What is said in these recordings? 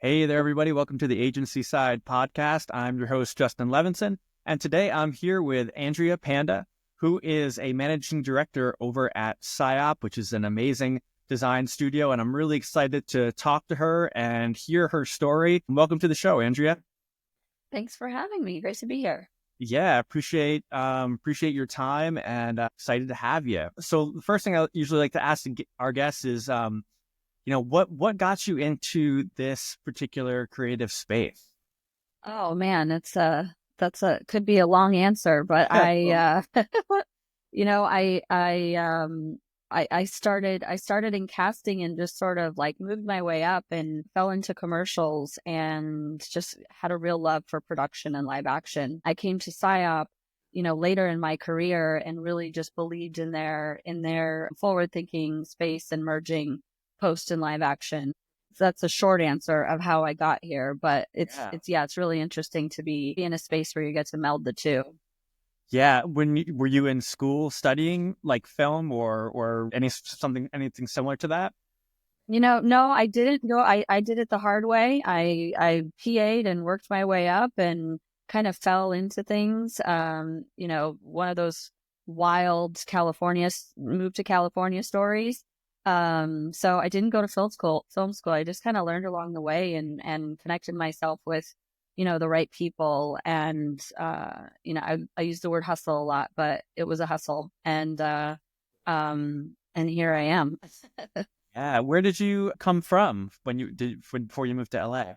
Hey there, everybody. Welcome to the Agency Side Podcast. I'm your host, Justin Levinson, and today I'm here with Andrea Panda, who is a managing director over at Psyop, which is an amazing design studio, and I'm really excited to talk to her and hear her story. Welcome to the show, Andrea. Thanks for having me. Great to be here. Yeah, appreciate your time and excited to have you. So the first thing I usually like to ask our guests is, what got you into this particular creative space? Oh man, that's a could be a long answer, but you know, I started in casting and just sort of like moved my way up and fell into commercials and just had a real love for production and live action. I came to Psyop, later in my career and really just believed in their forward thinking space and merging post and live action. So that's a short answer of how I got here, but Yeah. it's really interesting to be in a space where you get to meld the two. Yeah. Were you in school studying like film or anything similar to that? No, I didn't go. I did it the hard way. I PA'd and worked my way up and kind of fell into things. One of those wild move to California stories. So I didn't go to film school. I just kind of learned along the way and connected myself with, the right people. And, I use the word hustle a lot, but it was a hustle. And here I am. Yeah. Where did you come from before you moved to LA?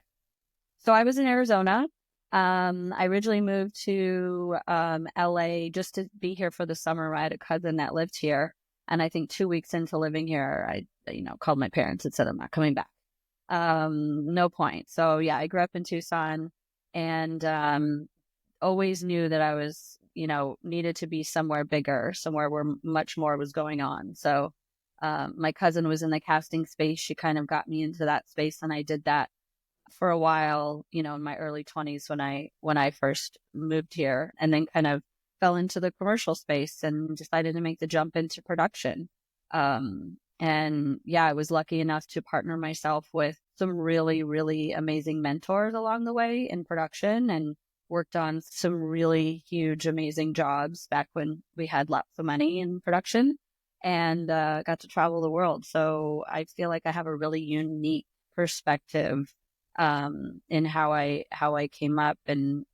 So I was in Arizona. I originally moved to LA just to be here for the summer. I had a cousin that lived here. And I think 2 weeks into living here, I, called my parents and said, I'm not coming back. No point. So yeah, I grew up in Tucson and always knew that I was, needed to be somewhere bigger, somewhere where much more was going on. So my cousin was in the casting space. She kind of got me into that space, and I did that for a while, in my early 20s when I first moved here, and then kind of fell into the commercial space and decided to make the jump into production. And yeah, I was lucky enough to partner myself with some really, really amazing mentors along the way in production and worked on some really huge, amazing jobs back when we had lots of money in production and got to travel the world. So I feel like I have a really unique perspective in how I came up and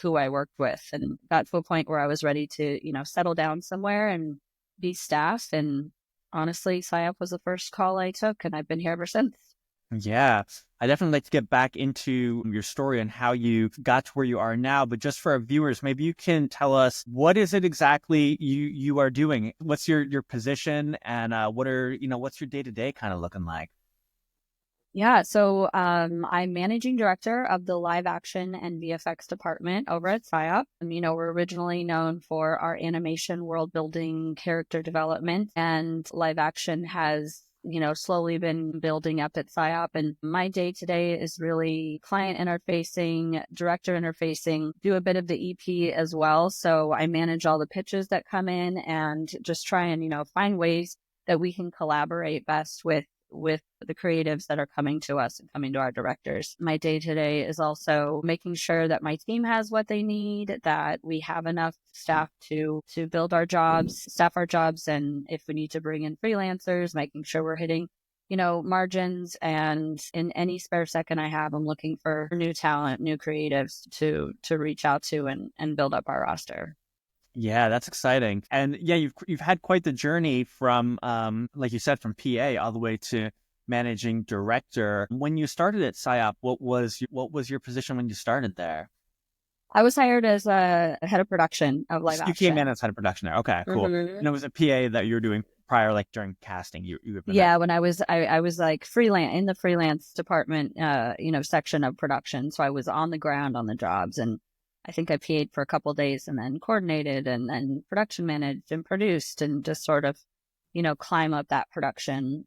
who I worked with, and got to a point where I was ready to, settle down somewhere and be staff. And honestly, Psyop was the first call I took, and I've been here ever since. Yeah. I definitely like to get back into your story and how you got to where you are now. But just for our viewers, maybe you can tell us, what is it exactly you are doing? What's your position, and what's your day-to-day kind of looking like? Yeah, so I'm managing director of the live action and VFX department over at Psyop. We're originally known for our animation, world building, character development, and live action has, slowly been building up at Psyop. And my day to day is really client interfacing, director interfacing, do a bit of the EP as well. So I manage all the pitches that come in and just try and, find ways that we can collaborate best with the creatives that are coming to us and coming to our directors. My day to day is also making sure that my team has what they need, that we have enough staff to build our jobs, staff our jobs, and if we need to bring in freelancers, making sure we're hitting, margins. And in any spare second I have, I'm looking for new talent, new creatives to reach out to and build up our roster. Yeah, that's exciting. And yeah, you've had quite the journey from like you said, from PA all the way to managing director. When you started at Psyop, what was your position when you started there? I was hired as a head of production of live You came in action. as head of production there. Okay, cool. Mhm. And it was a PA that you were doing prior, like during casting. You have been there. Yeah, when I was like freelance in the freelance department, section of production. So I was on the ground on the jobs, and I think I PA'd for a couple of days and then coordinated and then production managed and produced and just sort of, climb up that production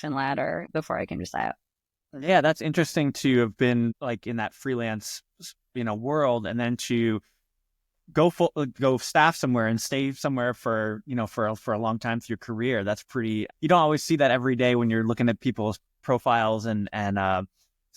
ladder before I came to SIO. Yeah, that's interesting to have been like in that freelance, world, and then to go staff somewhere and stay somewhere for for a long time through your career. That's pretty. You don't always see that every day when you're looking at people's profiles and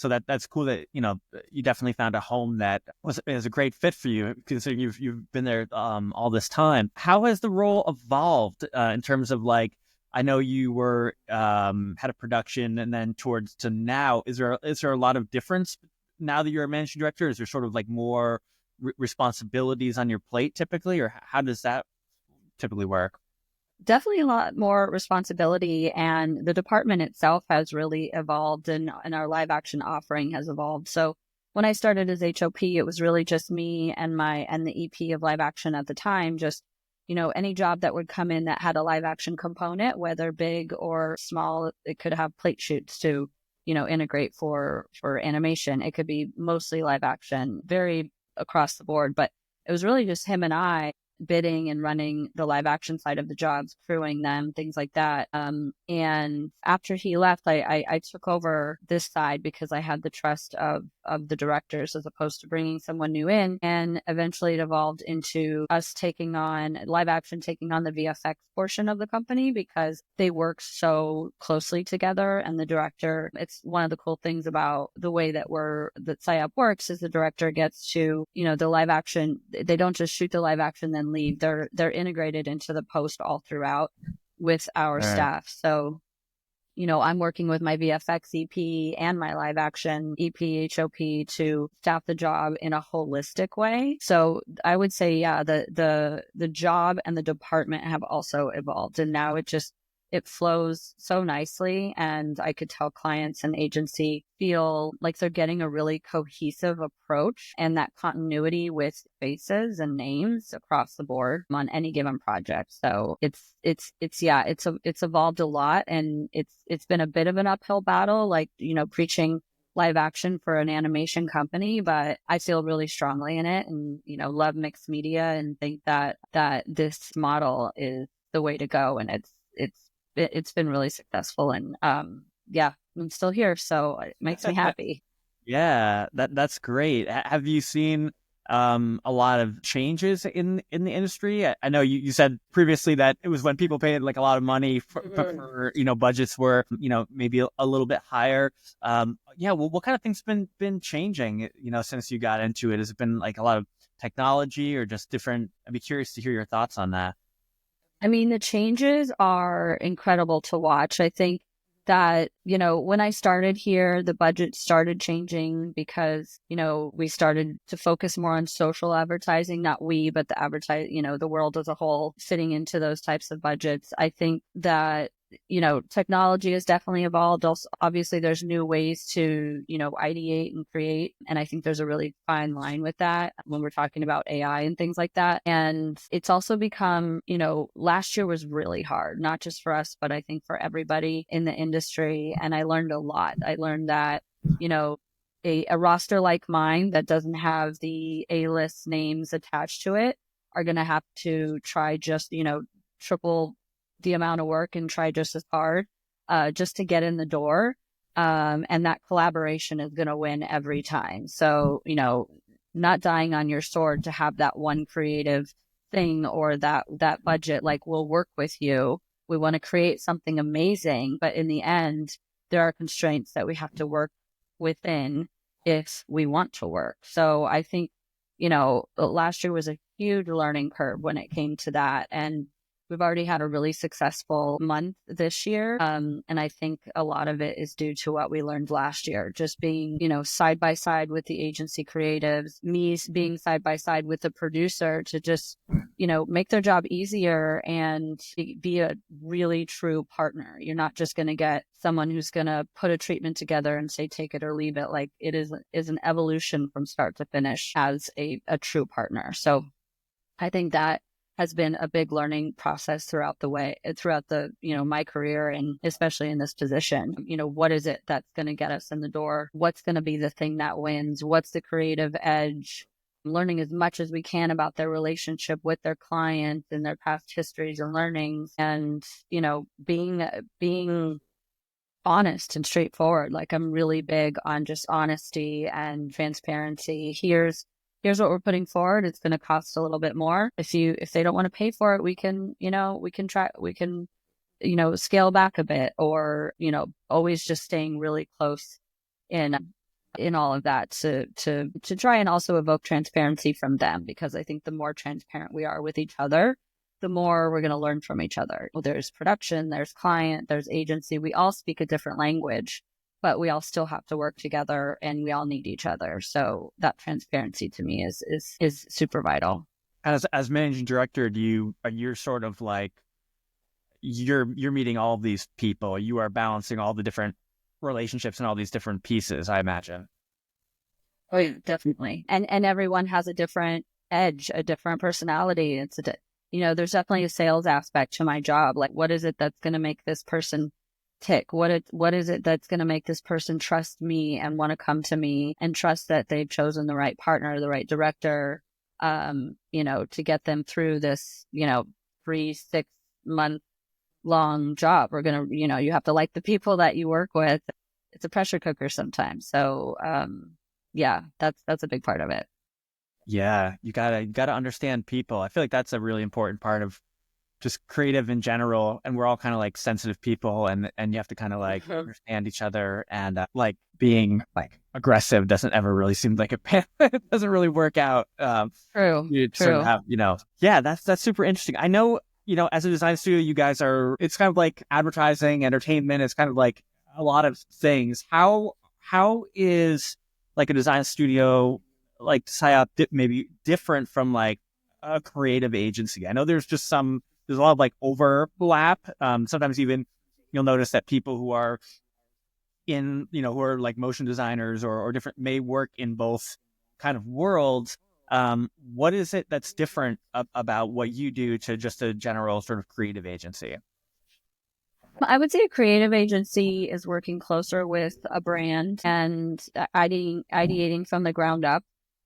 So that's cool that, you definitely found a home that is a great fit for you, considering you've been there all this time. How has the role evolved in terms of, like, I know you were head of production, and then towards to now, is there a lot of difference now that you're a managing director? Is there sort of like more responsibilities on your plate typically, or how does that typically work? Definitely a lot more responsibility, and the department itself has really evolved, and our live action offering has evolved. So when I started as HOP, it was really just me and the EP of live action at the time. Just, any job that would come in that had a live action component, whether big or small, it could have plate shoots to, integrate for animation. It could be mostly live action, very across the board, but it was really just him and I bidding and running the live action side of the jobs, crewing them, things like that. And after he left, I took over this side because I had the trust of the directors as opposed to bringing someone new in. And eventually it evolved into us taking on live action, taking on the VFX portion of the company because they work so closely together. And the director, it's one of the cool things about the way that Psyop works is the director gets to, the live action, they don't just shoot the live action, then leave. They're integrated into the post all throughout with our staff. So, I'm working with my VFX EP and my live action EP HOP to staff the job in a holistic way. So I would say, yeah, the job and the department have also evolved, and now it flows so nicely. And I could tell clients and agency feel like they're getting a really cohesive approach and that continuity with faces and names across the board on any given project. So it's evolved a lot, and it's been a bit of an uphill battle, like, preaching live action for an animation company, but I feel really strongly in it and, love mixed media and think that this model is the way to go. And it's been really successful, and yeah, I'm still here, so it makes me happy. Yeah, that's great. Have you seen a lot of changes in the industry? I know you said previously that it was when people paid like a lot of money for budgets were maybe a little bit higher. Yeah, well, what kind of things been changing since you got into it? Has it been like a lot of technology or just different? I'd be curious to hear your thoughts on that. I mean, the changes are incredible to watch. I think that, when I started here, the budget started changing because, we started to focus more on social advertising, not we, but the world as a whole fitting into those types of budgets. I think that, technology has definitely evolved. Also, obviously, there's new ways to, ideate and create. And I think there's a really fine line with that when we're talking about AI and things like that. And it's also become, last year was really hard, not just for us, but I think for everybody in the industry. And I learned a lot. I learned that, a roster like mine that doesn't have the A-list names attached to it are going to have to try just, triple the amount of work and try just as hard just to get in the door. And that collaboration is going to win every time. So, not dying on your sword to have that one creative thing or that budget, like, we'll work with you. We want to create something amazing. But in the end, there are constraints that we have to work within if we want to work. So I think, last year was a huge learning curve when it came to that. And we've already had a really successful month this year. And I think a lot of it is due to what we learned last year, just being, side by side with the agency creatives, me being side by side with the producer to just, make their job easier and be a really true partner. You're not just going to get someone who's going to put a treatment together and say, take it or leave it. Like, it is an evolution from start to finish as a true partner. So I think that has been a big learning process throughout the, my career, and especially in this position. What is it that's going to get us in the door? What's going to be the thing that wins? What's the creative edge? Learning as much as we can about their relationship with their clients and their past histories and learnings, and, being honest and straightforward. Like, I'm really big on just honesty and transparency. Here's what we're putting forward. It's going to cost a little bit more. If they don't want to pay for it, we can scale back a bit, or, always just staying really close in in all of that to try and also evoke transparency from them, because I think the more transparent we are with each other, the more we're going to learn from each other. Well, there's production, there's client, there's agency. We all speak a different language, but we all still have to work together and we all need each other. So that transparency to me is super vital. As managing director, you're sort of like you're meeting all of these people, you are balancing all the different relationships and all these different pieces, I imagine. Oh, yeah, definitely. And everyone has a different edge, a different personality. There's definitely a sales aspect to my job. Like, what is it that's going to make this person tick? What is it that's going to make this person trust me and want to come to me and trust that they've chosen the right partner, the right director, to get them through this, 3-6 month long job. We're going to, you have to like the people that you work with. It's a pressure cooker sometimes. So, yeah, that's a big part of it. Yeah, you gotta understand people. I feel like that's a really important part of just creative in general. And we're all kind of like sensitive people, and you have to kind of like understand each other. And like being like aggressive doesn't ever really seem like it doesn't really work out. True. You sort of have, yeah, that's super interesting. I know, as a design studio, you guys it's kind of like advertising, entertainment. It's kind of like a lot of things. How is like a design studio like Psyop maybe different from like a creative agency? I know there's a lot of like overlap. Sometimes even you'll notice that people who are who are like motion designers or different may work in both kind of worlds. What is it that's different about what you do to just a general sort of creative agency? I would say a creative agency is working closer with a brand and ideating from the ground up.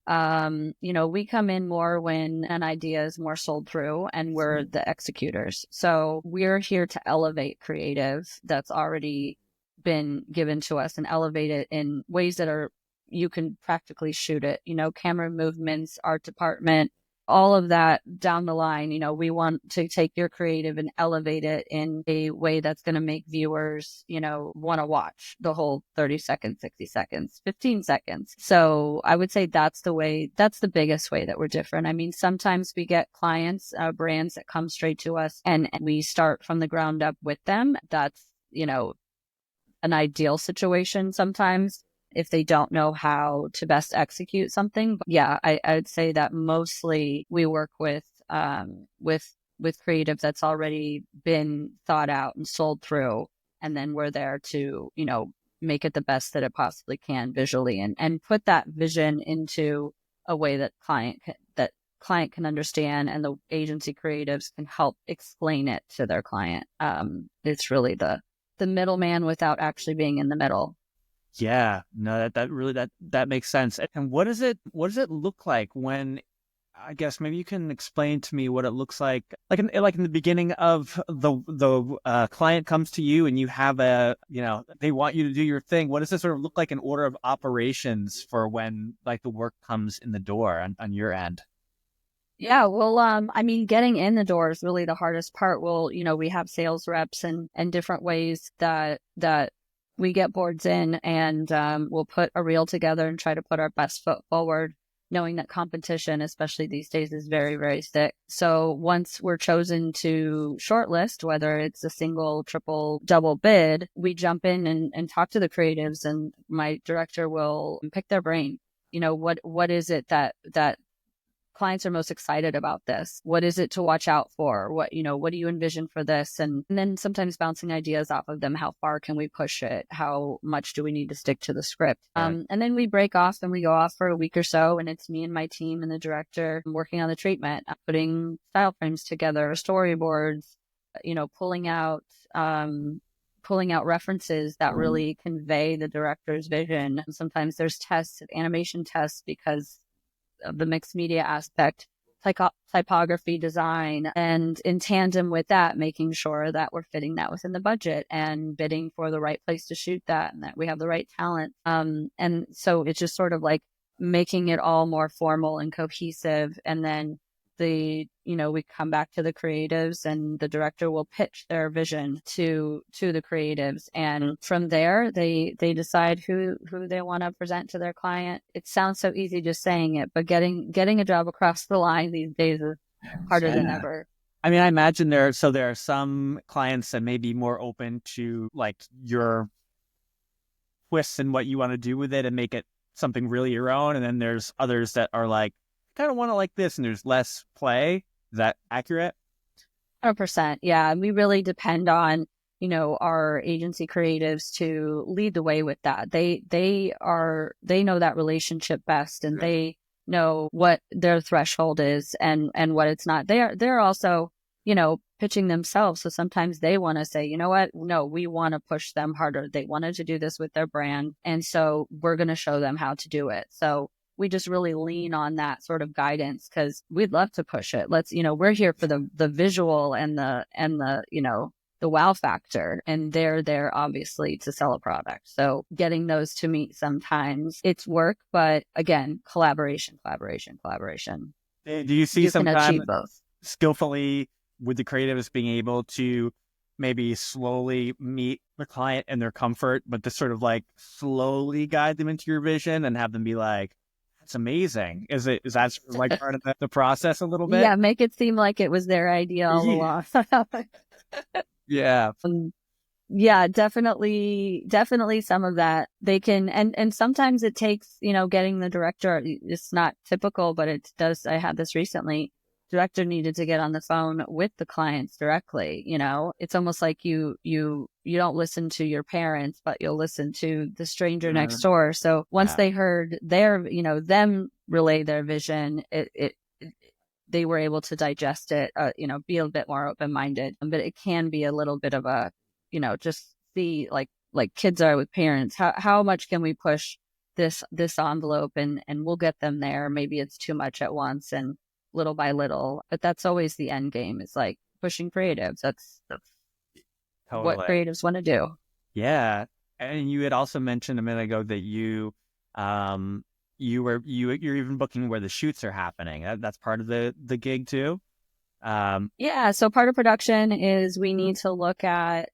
We come in more when an idea is more sold through and we're the executors. So we're here to elevate creative that's already been given to us and elevate it in ways that you can practically shoot it, camera movements, art department, all of that down the line. We want to take your creative and elevate it in a way that's going to make viewers, want to watch the whole 30 seconds, 60 seconds, 15 seconds. So I would say that's the biggest way that we're different. I mean, sometimes we get clients, brands that come straight to us and we start from the ground up with them. That's, an ideal situation sometimes if they don't know how to best execute something. But yeah, I would say that mostly we work with creative that's already been thought out and sold through. And then we're there to, make it the best that it possibly can visually and put that vision into a way that client can understand, and the agency creatives can help explain it to their client. It's really the middleman without actually being in the middle. Yeah, no, that really that makes sense. And what does it look like when, I guess maybe you can explain to me what it looks like in the beginning of the client comes to you and you have they want you to do your thing. What does it sort of look like in order of operations for when like the work comes in the door on your end? Yeah, well, I mean, getting in the door is really the hardest part. Well, we have sales reps and different ways that we get boards in, and we'll put a reel together and try to put our best foot forward, knowing that competition, especially these days, is very, very thick. So once we're chosen to shortlist, whether it's a single, triple, double bid, we jump in and talk to the creatives, and my director will pick their brain. What is it that clients are most excited about this? What is it to watch out for? What do you envision for this? And then sometimes bouncing ideas off of them. How far can we push it? How much do we need to stick to the script? And then we break off and we go off for a week or so. And it's me and my team and the director working on the treatment, putting style frames together, storyboards, pulling out references that really convey the director's vision. Sometimes there's animation tests because of the mixed media aspect, typography, design, and in tandem with that, making sure that we're fitting that within the budget and bidding for the right place to shoot that and that we have the right talent. And so it's just sort of like making it all more formal and cohesive, and then we come back to the creatives, and the director will pitch their vision to the creatives. And from there, they decide who they want to present to their client. It sounds so easy just saying it, but getting a job across the line these days is harder than ever. I mean, I imagine there are some clients that may be more open to like your twists and what you want to do with it and make it something really your own. And then there's others that are like, I kind of want to like this, and there's less play. Is that accurate? 100%. Yeah. And we really depend on, our agency creatives to lead the way with that. They know that relationship best, and they know what their threshold is and what it's not. They're also, pitching themselves. So sometimes they want to say, you know what? No, we want to push them harder. They wanted to do this with their brand. And so we're going to show them how to do it. So we just really lean on that sort of guidance, because we'd love to push it. We're here for the visual and the the wow factor, and they're there obviously to sell a product. So getting those to meet, sometimes it's work, but again, collaboration. Do you see You can sometimes achieve both. skillfully with the creatives being able to maybe slowly meet the client in their comfort, but to sort of like slowly guide them into your vision and have them be like, that's amazing. Is that sort of like part of the process a little bit? Yeah, make it seem like it was their idea all along. Yeah. Yeah, definitely some of that they can, and sometimes it takes, getting the director. It's not typical, but it does. I had this recently. Director needed to get on the phone with the clients directly. It's almost like you don't listen to your parents, but you'll listen to the stranger next door. So once they heard their, them relay their vision, they were able to digest it, be a bit more open-minded. But it can be a little bit of a, just see like kids are with parents. How much can we push this envelope, and we'll get them there. Maybe it's too much at once, and little by little. But that's always the end game. It's like pushing creatives. That's totally what creatives want to do. Yeah. And you had also mentioned a minute ago that you're even booking where the shoots are happening. That's part of the gig too. Yeah. So part of production is we need to look at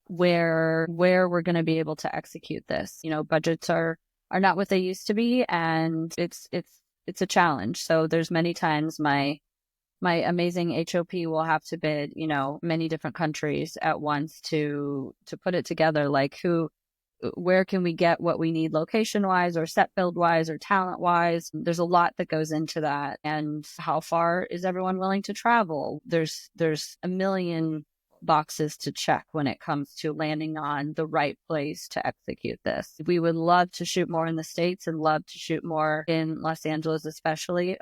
where we're going to be able to execute this. Budgets are not what they used to be, and it's a challenge. So there's many times my amazing HOP will have to bid, many different countries at once to put it together. Like where can we get what we need location wise, or set build wise, or talent wise? There's a lot that goes into that. And how far is everyone willing to travel? There's a million boxes to check when it comes to landing on the right place to execute this. We would love to shoot more in the States and love to shoot more in Los Angeles, especially.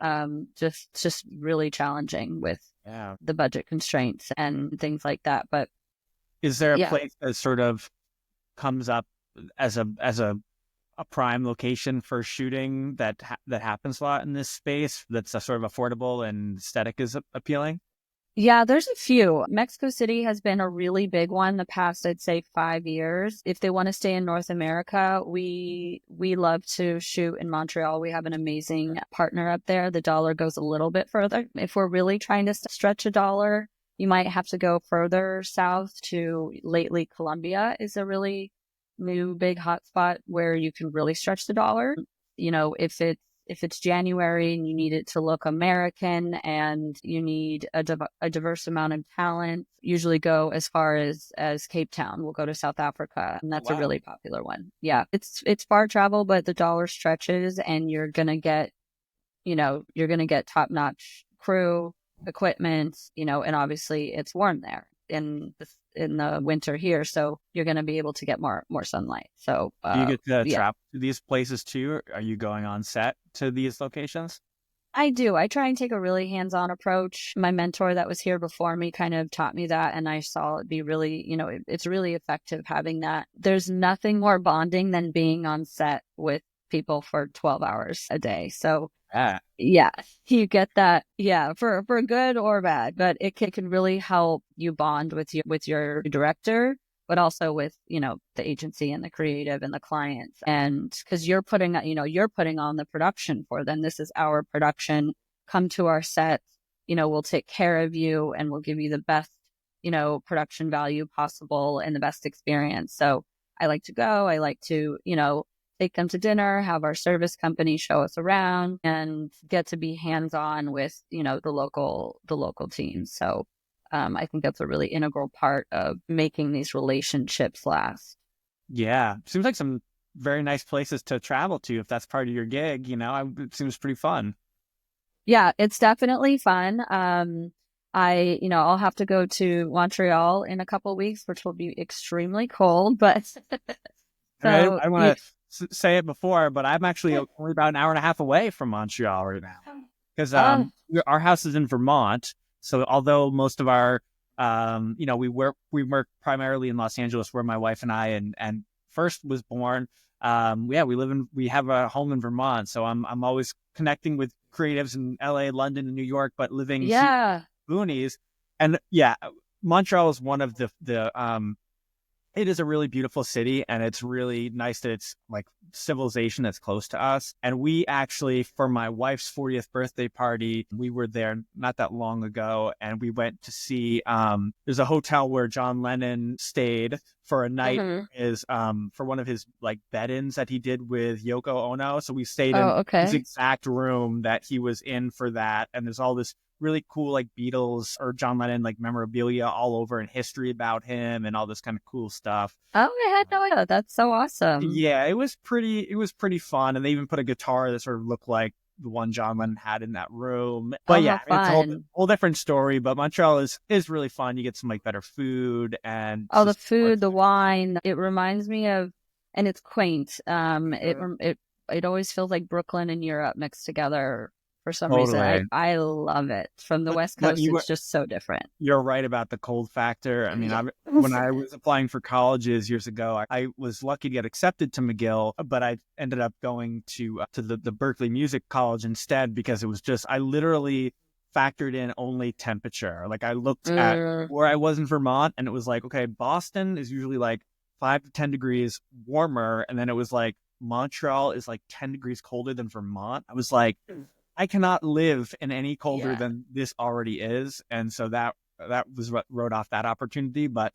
Just really challenging with the budget constraints and things like that. But is there a place that sort of comes up as a prime location for shooting that happens a lot in this space that's a sort of affordable and aesthetic is appealing? Yeah, there's a few. Mexico City has been a really big one the past, I'd say, 5 years. If they want to stay in North America, we love to shoot in Montreal. We have an amazing partner up there. The dollar goes a little bit further. If we're really trying to stretch a dollar, you might have to go further south to lately Colombia is a really new big hotspot where you can really stretch the dollar. If it's January and you need it to look American and you need a diverse amount of talent, usually go as far as Cape Town. We'll go to South Africa, and that's a really popular one. Yeah, it's far travel, but the dollar stretches, and you're gonna get top-notch crew, equipment, and obviously it's warm there in the winter here, so you're going to be able to get more sunlight. So do you get to travel to these places too? Are you going on set to these locations? I do. I try and take a really hands-on approach. My mentor that was here before me kind of taught me that, and I saw it be really, it's really effective having that. There's nothing more bonding than being on set with people for 12 hours a day. So yeah, you get that. Yeah, for good or bad, but it can really help you bond with your director, but also with, the agency and the creative and the clients. And because you're putting on the production for them. This is our production come to our set, we'll take care of you and we'll give you the best, production value possible and the best experience. So I like to go. I like to, take them to dinner, have our service company show us around, and get to be hands-on with, the local teams. So I think that's a really integral part of making these relationships last. Yeah. Seems like some very nice places to travel to if that's part of your gig. It seems pretty fun. Yeah, it's definitely fun. I'll have to go to Montreal in a couple of weeks, which will be extremely cold, but so I want to say it before, but I'm actually only about an hour and a half away from Montreal right now because our house is in Vermont. So although most of our, we work primarily in Los Angeles, where my wife and I and first was born. We have a home in Vermont. So I'm always connecting with creatives in LA, London, and New York, but living here in the boonies. And Montreal is one of it is a really beautiful city, and it's really nice that it's like civilization that's close to us. And we actually, for my wife's 40th birthday party, we were there not that long ago, and we went to see, there's a hotel where John Lennon stayed for a night, for one of his like bed-ins that he did with Yoko Ono. So we stayed in his exact room that he was in for that. And there's all this really cool like Beatles or John Lennon like memorabilia all over and history about him and all this kind of cool stuff. Oh, I had no idea. That's so awesome. Yeah, it was pretty fun. And they even put a guitar that sort of looked like the one John Lennon had in that room. But it's a whole different story. But Montreal is really fun. You get some like better food and the food, the wine. It reminds me of, and it's quaint. It always feels like Brooklyn and Europe mixed together. For some reason, I love it. From the West Coast, it's just so different. You're right about the cold factor. I mean, when I was applying for colleges years ago, I was lucky to get accepted to McGill, but I ended up going to the Berkeley Music College instead because it was just, I literally factored in only temperature. Like I looked at where I was in Vermont, and it was like, okay, Boston is usually like 5 to 10 degrees warmer, and then it was like Montreal is like 10 degrees colder than Vermont. I was like, I cannot live in any colder than this already is. And so that was what wrote off that opportunity. But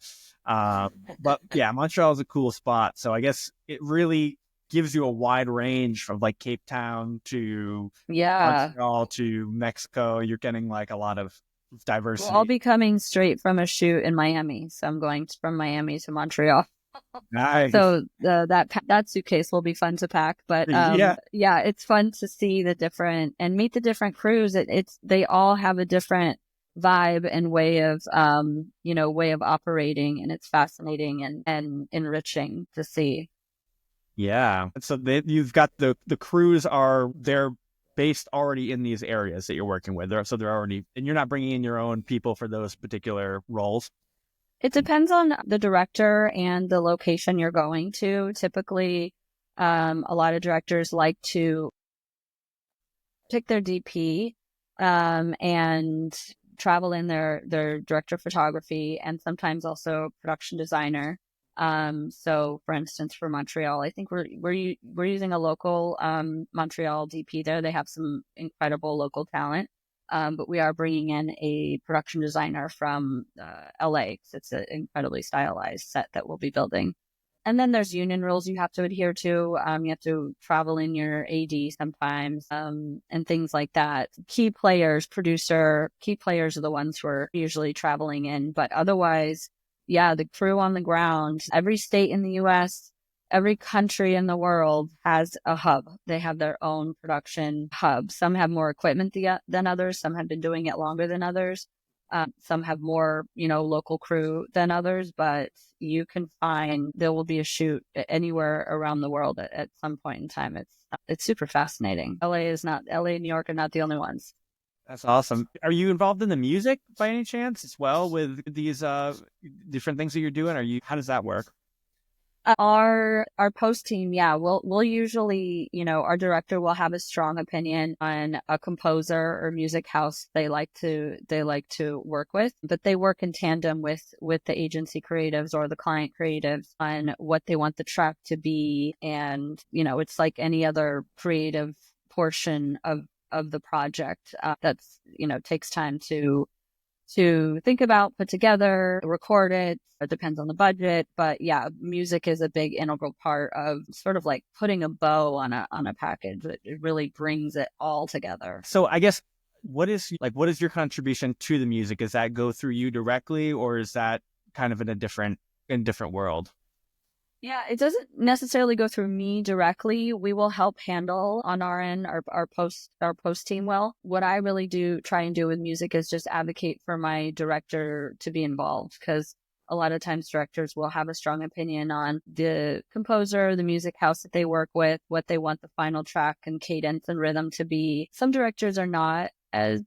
Montreal is a cool spot. So I guess it really gives you a wide range from like Cape Town to Montreal to Mexico. You're getting like a lot of diversity. I'll be coming straight from a shoot in Miami. So I'm going from Miami to Montreal. Nice. So that suitcase will be fun to pack, but it's fun to see the different and meet the different crews. They all have a different vibe and way of operating, and it's fascinating and enriching to see. Yeah, so you've got the crews they're based already in these areas that you're working with. So they're already, and you're not bringing in your own people for those particular roles. It depends on the director and the location you're going to. Typically, a lot of directors like to pick their DP and travel in their director of photography and sometimes also production designer. So, for instance, for Montreal, I think we're using a local Montreal DP there. They have some incredible local talent. But we are bringing in a production designer from LA because it's an incredibly stylized set that we'll be building. And then there's union rules you have to adhere to. You have to travel in your AD sometimes and things like that. Key players are the ones who are usually traveling in. But otherwise, the crew on the ground, every state in the U.S., every country in the world has a hub. They have their own production hub. Some have more equipment than others. Some have been doing it longer than others. Some have more, local crew than others, but you can find there will be a shoot anywhere around the world at some point in time. It's super fascinating. LA, New York are not the only ones. That's awesome. Are you involved in the music by any chance as well with these different things that you're doing? How does that work? Our post team, we'll usually, our director will have a strong opinion on a composer or music house they like to work with, but they work in tandem with the agency creatives or the client creatives on what they want the track to be. And, it's like any other creative portion of of the project. That's, takes time to think about, put together, record it. It depends on the budget, but yeah, music is a big integral part of sort of like putting a bow on a package. It really brings it all together. So I guess what is your contribution to the music? Does that go through you directly, or is that kind of in a different world? Yeah, it doesn't necessarily go through me directly. We will help handle on our end, our post team well. What I really try and do with music is just advocate for my director to be involved, because a lot of times directors will have a strong opinion on the composer, the music house that they work with, what they want the final track and cadence and rhythm to be. Some directors are not as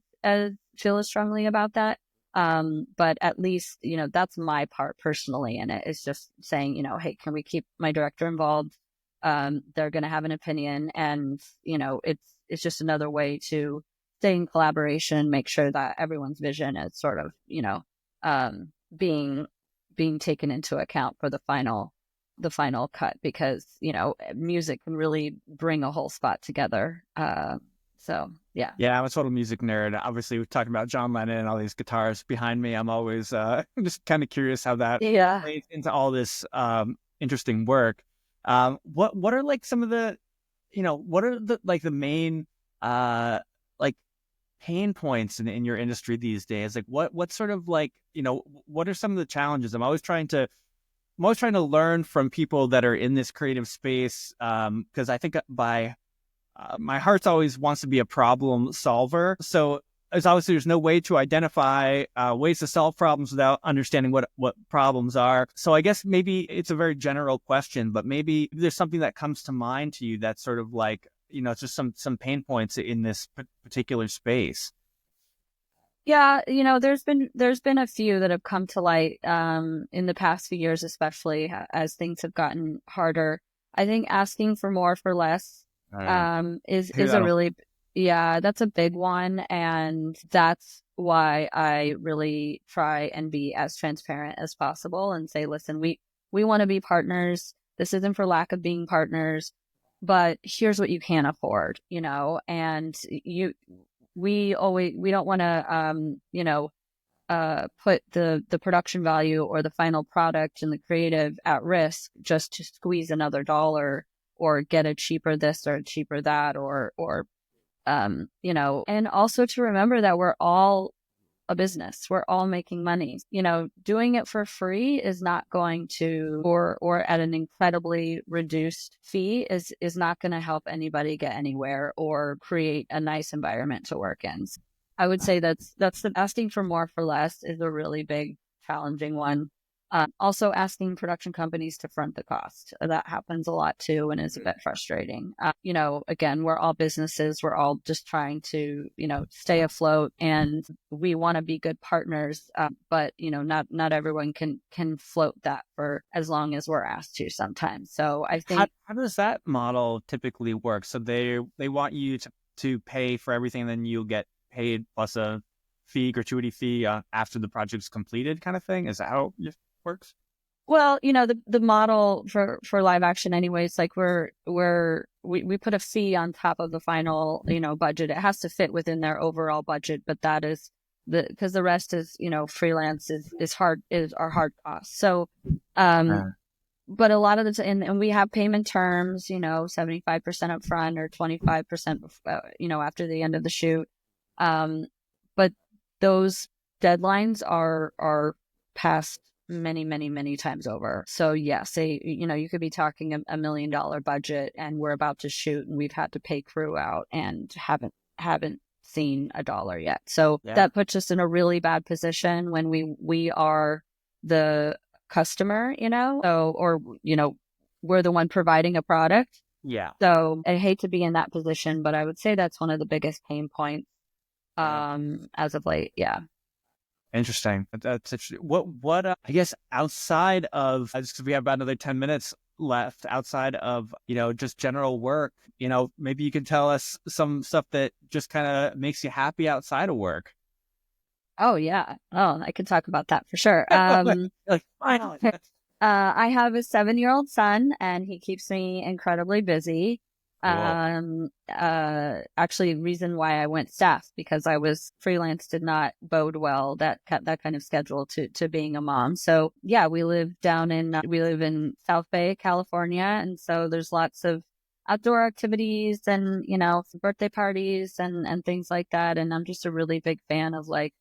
feel as strongly about that. But at least, that's my part personally in it. It's just saying, hey, can we keep my director involved? They're going to have an opinion, and, it's just another way to stay in collaboration, make sure that everyone's vision is sort of, being taken into account for the final cut, because, music can really bring a whole spot together. So, yeah. Yeah, I'm a total music nerd. Obviously, we're talking about John Lennon and all these guitars behind me. I'm always just kind of curious how that plays into all this interesting work. What are like some of the, what are the main like pain points in your industry these days? Like what sort of like, what are some of the challenges? I'm always trying to learn from people that are in this creative space, because I think my heart always wants to be a problem solver. So there's no way to identify ways to solve problems without understanding what problems are. So I guess maybe it's a very general question, but maybe there's something that comes to mind to you that's sort of like, just some pain points in this particular space. Yeah, there's been a few that have come to light in the past few years, especially as things have gotten harder. I think asking for more for less is a really, that's a big one. And that's why I really try and be as transparent as possible and say, listen, we want to be partners. This isn't for lack of being partners, but here's what you can afford, and we don't want to, put the production value or the final product and the creative at risk just to squeeze another dollar or get a cheaper this or a cheaper that, or and also to remember that we're all a business. We're all making money. Doing it for free is not going to, or at an incredibly reduced fee is not going to help anybody get anywhere or create a nice environment to work in. I would say that's the asking for more for less is a really big challenging one. Also asking production companies to front the cost. That happens a lot too, and is a bit frustrating. Again, we're all businesses. We're all just trying to, stay afloat, and we want to be good partners. But, not everyone can float that for as long as we're asked to sometimes. So I think. How does that model typically work? So they want you to pay for everything, and then you'll get paid plus a gratuity fee after the project's completed, kind of thing? Is that how it works? Well, the model for live action anyways, like we put a fee on top of the final, budget. It has to fit within their overall budget, but that is because the rest is, freelance is our hard cost. So, but a lot of the and we have payment terms, 75% up front or 25%, after the end of the shoot. But those deadlines are passed many, many, many times over. So yes, you could be talking $1 million budget, and we're about to shoot, and we've had to pay crew out and haven't seen a dollar yet. So that puts us in a really bad position when we are the customer, or we're the one providing a product. Yeah. So I hate to be in that position, but I would say that's one of the biggest pain points as of late. Yeah. Interesting. That's interesting. What I guess outside of, just because we have about another 10 minutes left, outside of, just general work, maybe you can tell us some stuff that just kind of makes you happy outside of work. Oh, yeah. Oh, I can talk about that for sure. Finally. I have a 7-year-old son, and he keeps me incredibly busy. Cool. Actually, reason why I went staff because I was freelance did not bode well that kind of schedule to being a mom. So yeah, we live in South Bay, California, and so there's lots of outdoor activities and birthday parties and things like that. And I'm just a really big fan of like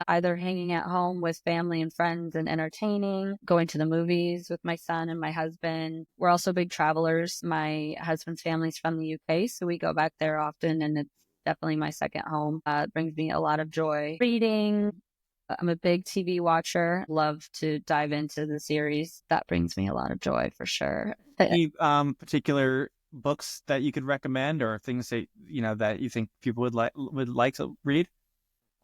either hanging at home with family and friends and entertaining, going to the movies with my son and my husband. We're also big travelers. My husband's family's from the UK, so we go back there often, and it's definitely my second home. It brings me a lot of joy. Reading. I'm a big TV watcher. Love to dive into the series. That brings me a lot of joy for sure. Any particular books that you could recommend, or things that that you think people would like to read?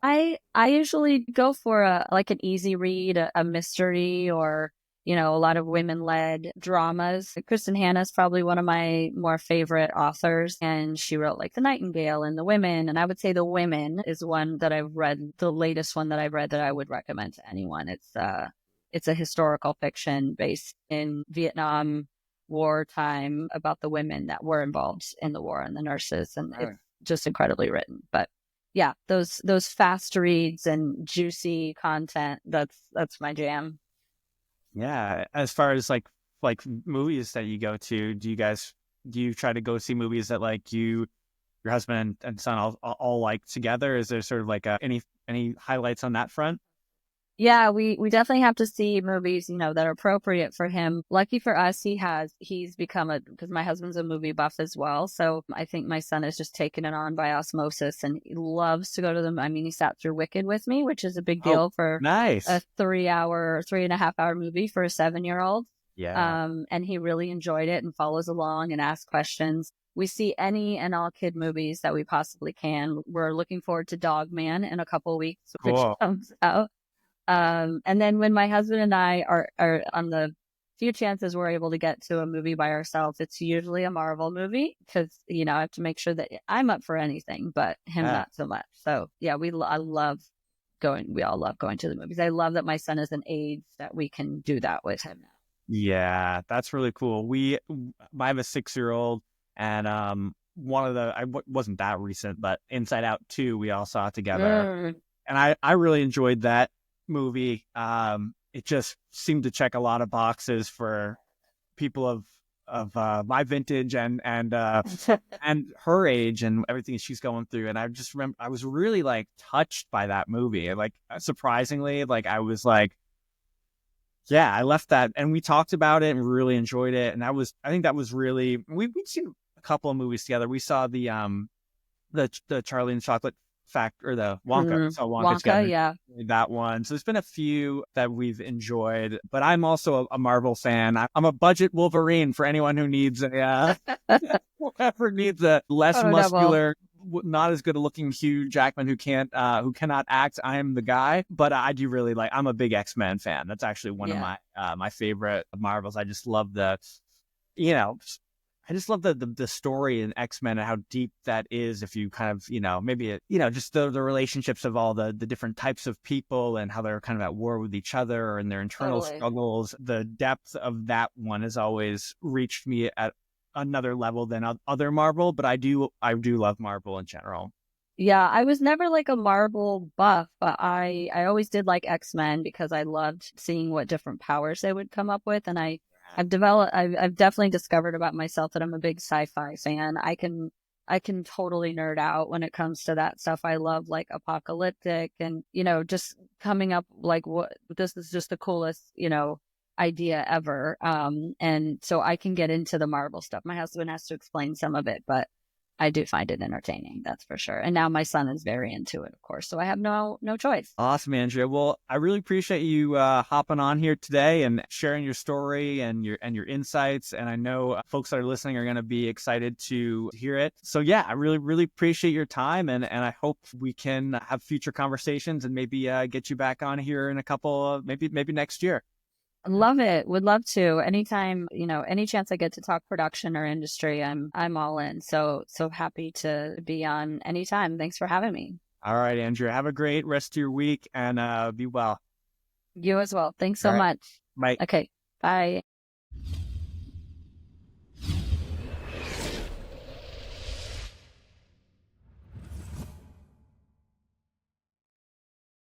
I usually go for an easy read, a mystery, or a lot of women-led dramas. Kristen Hanna's probably one of my more favorite authors, and she wrote like The Nightingale and The Women. And I would say The Women is one that I've read, the latest one that I've read that I would recommend to anyone. It's a historical fiction based in Vietnam war time about the women that were involved in the war and the nurses, and it's just incredibly written. But yeah, those fast reads and juicy content, that's my jam. Yeah. As far as like movies that you go to, do you try to go see movies that like your husband and son all like together? Is there sort of like any highlights on that front? Yeah, we definitely have to see movies, that are appropriate for him. Lucky for us, he's become because my husband's a movie buff as well. So I think my son has just taken it on by osmosis and he loves to go to them. I mean, he sat through Wicked with me, which is a big Oh, deal for a nice. 3.5 hour movie for a 7-year-old. Yeah. And he really enjoyed it and follows along and asks questions. We see any and all kid movies that we possibly can. We're looking forward to Dog Man in a couple of weeks, which Cool. comes out. And then when my husband and I are on the few chances we're able to get to a movie by ourselves, it's usually a Marvel movie because, I have to make sure that I'm up for anything, but him Yeah. not so much. So yeah, we all love going to the movies. I love that my son is an age that we can do that with him now. Yeah, that's really cool. I have a 6-year-old, and wasn't that recent, but Inside Out 2, we all saw it together, Mm, and I really enjoyed that movie. It just seemed to check a lot of boxes for people of my vintage and her age and everything she's going through. And I just remember I was really like touched by that movie. And, like, surprisingly, like I was like, yeah, I left that and we talked about it and really enjoyed it. And I think that was really, we'd seen a couple of movies together. We saw the Charlie and the Chocolate Factory, or the Wonka. We saw Wonka Wonka, together. yeah. That one. So there's been a few that we've enjoyed, but I'm also a Marvel fan. I'm a budget Wolverine for anyone who needs whoever needs a less Oh, double. muscular, not as good looking Hugh Jackman who cannot act. I am the guy, but I do really like. I'm a big X-Men fan. That's actually one of Yeah. my favorite Marvels. I just love you know, I just love the story in X-Men and how deep that is. If you kind of, maybe, just the relationships of all the different types of people and how they're kind of at war with each other and their internal Totally. struggles. The depth of that one has always reached me at another level than other Marvel, but I do love Marvel in general. Yeah, I was never like a Marvel buff, but I always did like X-Men because I loved seeing what different powers they would come up with. And I've definitely discovered about myself that I'm a big sci-fi fan. I can totally nerd out when it comes to that stuff. I love like apocalyptic and, just coming up like what this is just the coolest, idea ever. And so I can get into the Marvel stuff. My husband has to explain some of it, but I do find it entertaining, that's for sure. And now my son is very into it, of course. So I have no choice. Awesome, Andrea. Well, I really appreciate you hopping on here today and sharing your story and your insights. And I know folks that are listening are going to be excited to hear it. So yeah, I really, really appreciate your time, and I hope we can have future conversations and maybe get you back on here in a couple of maybe next year. Love it. Would love to. Anytime, any chance I get to talk production or industry, I'm all in. So happy to be on anytime. Thanks for having me. All right, Andrea. Have a great rest of your week and be well. You as well. Thanks All so right. much. Bye. Okay. Bye.